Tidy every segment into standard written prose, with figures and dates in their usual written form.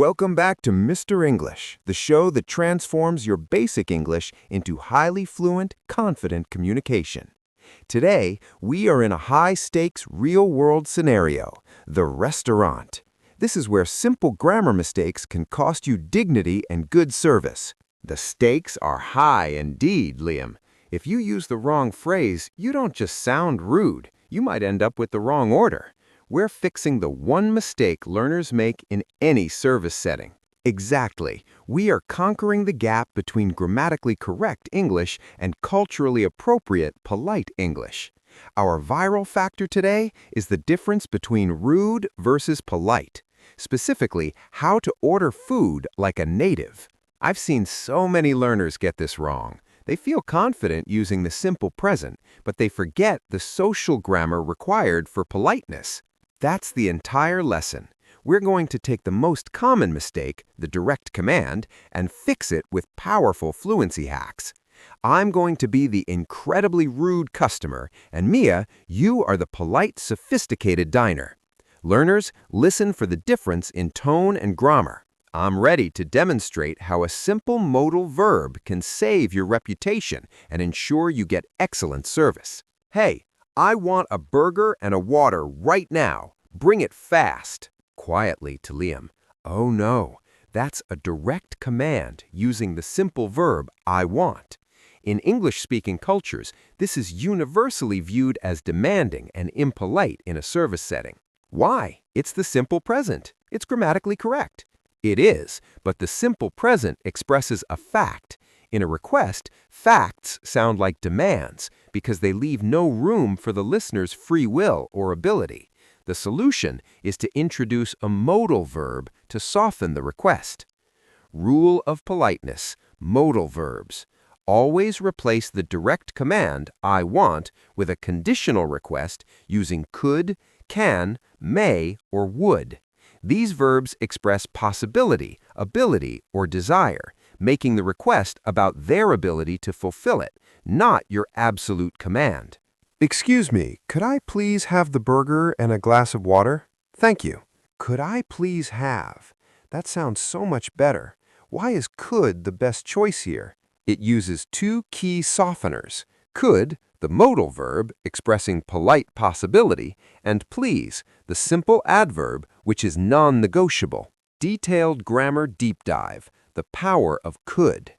Welcome back to Mr. English, the show that transforms your basic English into highly fluent, confident communication. Today, we are in a high-stakes, real-world scenario, the restaurant. This is where simple grammar mistakes can cost you dignity and good service. The stakes are high indeed, Liam. If you use the wrong phrase, you don't just sound rude. You might end up with the wrong order. We're fixing the one mistake learners make in any service setting. Exactly. We are conquering the gap between grammatically correct English and culturally appropriate, polite English. Our viral factor today is the difference between rude versus polite. Specifically, how to order food like a native. I've seen so many learners get this wrong. They feel confident using the simple present, but they forget the social grammar required for politeness. That's the entire lesson. We're going to take the most common mistake, the direct command, and fix it with powerful fluency hacks. I'm going to be the incredibly rude customer, and Mia, you are the polite, sophisticated diner. Learners, listen for the difference in tone and grammar. I'm ready to demonstrate how a simple modal verb can save your reputation and ensure you get excellent service. Hey, I want a burger and a water right now. Bring it fast. Quietly to Liam. Oh no, that's a direct command using the simple verb I want. In English-speaking cultures, this is universally viewed as demanding and impolite in a service setting. Why? It's the simple present. It's grammatically correct. It is, but the simple present expresses a fact. In a request, facts sound like demands because they leave no room for the listener's free will or ability. The solution is to introduce a modal verb to soften the request. Rule of politeness, modal verbs. Always replace the direct command, I want, with a conditional request using could, can, may, or would. These verbs express possibility, ability, or desire, making the request about their ability to fulfill it, not your absolute command. Excuse me, could I please have the burger and a glass of water? Thank you. Could I please have? That sounds so much better. Why is could the best choice here? It uses two key softeners. Could, the modal verb expressing polite possibility, and please, the simple adverb which is non-negotiable. Detailed grammar deep dive, the power of could.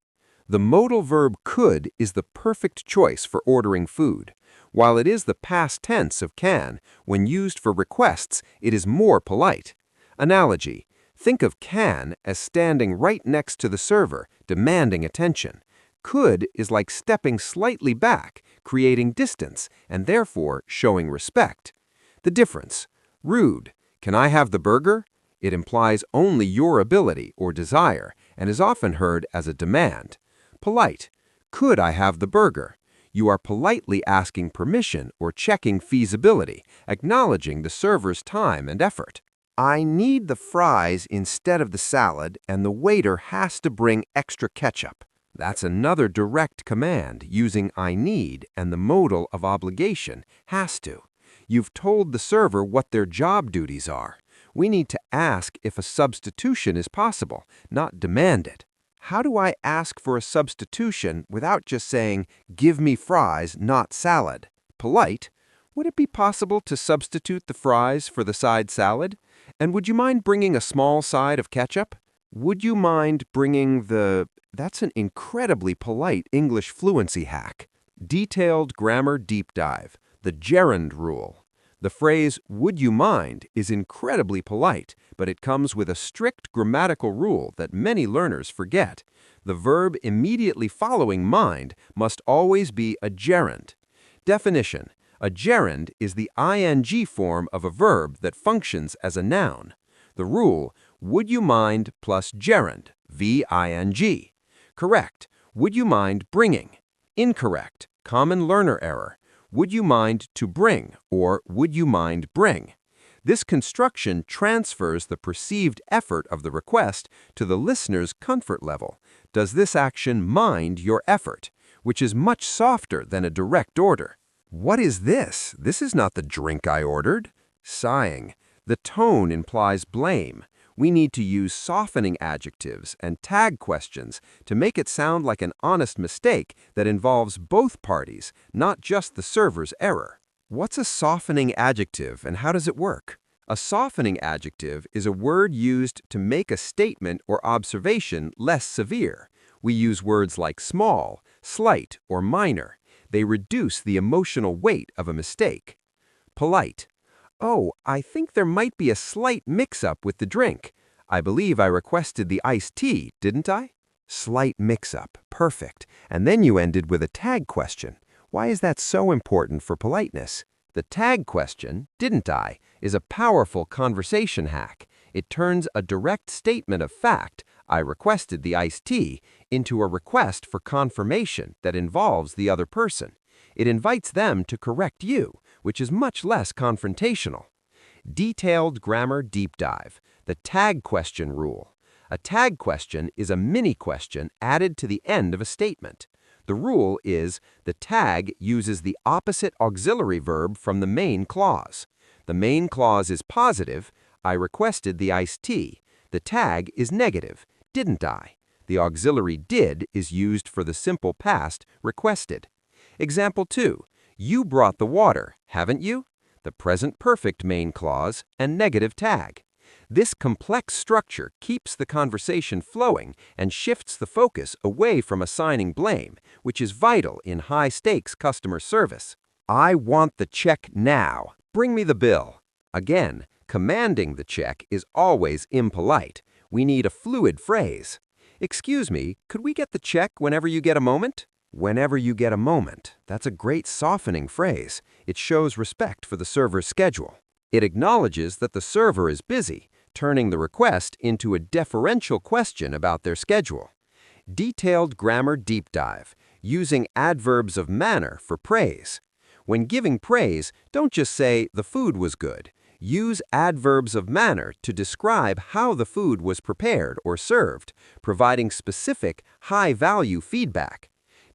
The modal verb could is the perfect choice for ordering food. While it is the past tense of can, when used for requests, it is more polite. Analogy: think of can as standing right next to the server, demanding attention. Could is like stepping slightly back, creating distance, and therefore showing respect. The difference: rude, can I have the burger? It implies only your ability or desire, and is often heard as a demand. Polite, could I have the burger? You are politely asking permission or checking feasibility, acknowledging the server's time and effort. I need the fries instead of the salad, and the waiter has to bring extra ketchup. That's another direct command using I need and the modal of obligation, has to. You've told the server what their job duties are. We need to ask if a substitution is possible, not demand it. How do I ask for a substitution without just saying, give me fries, not salad? Polite. Would it be possible to substitute the fries for the side salad? And would you mind bringing a small side of ketchup? Would you mind bringing the... That's an incredibly polite English fluency hack. Detailed grammar deep dive, the Gerund Rule. The phrase, would you mind, is incredibly polite, but it comes with a strict grammatical rule that many learners forget. The verb immediately following mind must always be a gerund. Definition: a gerund is the ing form of a verb that functions as a noun. The rule, would you mind plus gerund, V-I-N-G. Correct, would you mind bringing? Incorrect, common learner error. Would you mind to bring, or would you mind bring? This construction transfers the perceived effort of the request to the listener's comfort level. Does this action mind your effort? Which is much softer than a direct order. What is this? This is not the drink I ordered. Sighing. The tone implies blame. We need to use softening adjectives and tag questions to make it sound like an honest mistake that involves both parties, not just the server's error. What's a softening adjective and how does it work? A softening adjective is a word used to make a statement or observation less severe. We use words like small, slight, or minor. They reduce the emotional weight of a mistake. Polite. Oh, I think there might be a slight mix-up with the drink. I believe I requested the iced tea, didn't I? Slight mix-up. Perfect. And then you ended with a tag question. Why is that so important for politeness? The tag question, didn't I, is a powerful conversation hack. It turns a direct statement of fact, I requested the iced tea, into a request for confirmation that involves the other person. It invites them to correct you, which is much less confrontational. Detailed grammar deep dive, the tag question rule. A tag question is a mini question added to the end of a statement. The rule is the tag uses the opposite auxiliary verb from the main clause. The main clause is positive, I requested the iced tea. The tag is negative, didn't I? The auxiliary did is used for the simple past, requested. Example 2. You brought the water, haven't you? The present perfect main clause and negative tag. This complex structure keeps the conversation flowing and shifts the focus away from assigning blame, which is vital in high-stakes customer service. I want the check now. Bring me the bill. Again, commanding the check is always impolite. We need a fluid phrase. Excuse me, could we get the check whenever you get a moment? Whenever you get a moment. That's a great softening phrase. It shows respect for the server's schedule. It acknowledges that the server is busy, turning the request into a deferential question about their schedule. Detailed grammar deep dive, using adverbs of manner for praise. When giving praise, don't just say, the food was good. Use adverbs of manner to describe how the food was prepared or served, providing specific, high-value feedback.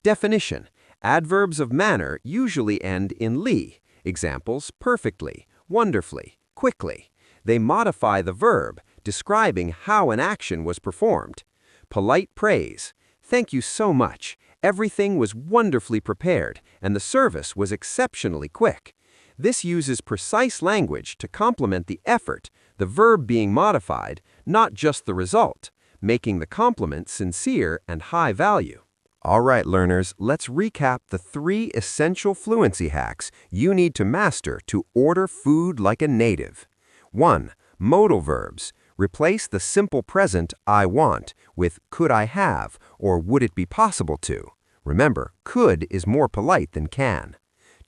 Definition. Adverbs of manner usually end in ly. Examples, perfectly, wonderfully, quickly. They modify the verb, describing how an action was performed. Polite praise. Thank you so much. Everything was wonderfully prepared, and the service was exceptionally quick. This uses precise language to complement the effort, the verb being modified, not just the result, making the compliment sincere and high value. All right, learners, let's recap the 3 essential fluency hacks you need to master to order food like a native. 1. Modal verbs. Replace the simple present I want with could I have or would it be possible to. Remember, could is more polite than can.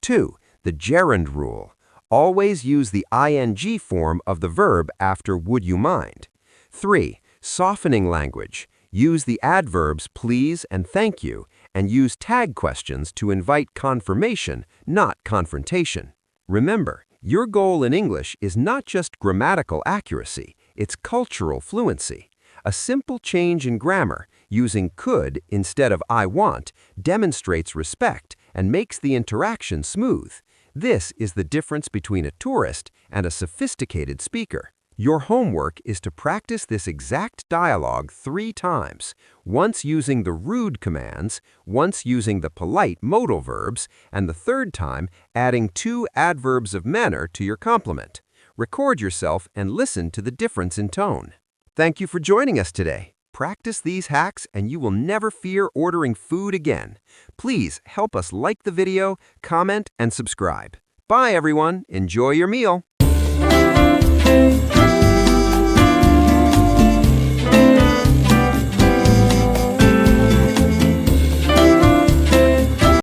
2. The Gerund Rule. Always use the ing form of the verb after would you mind. 3. Softening language. Use the adverbs please and thank you, and use tag questions to invite confirmation, not confrontation. Remember, your goal in English is not just grammatical accuracy, it's cultural fluency. A simple change in grammar, using could instead of I want, demonstrates respect and makes the interaction smooth. This is the difference between a tourist and a sophisticated speaker. Your homework is to practice this exact dialogue 3 times, once using the rude commands, once using the polite modal verbs, and the 3rd time adding 2 adverbs of manner to your compliment. Record yourself and listen to the difference in tone. Thank you for joining us today. Practice these hacks and you will never fear ordering food again. Please help us like the video, comment, and subscribe. Bye everyone, enjoy your meal.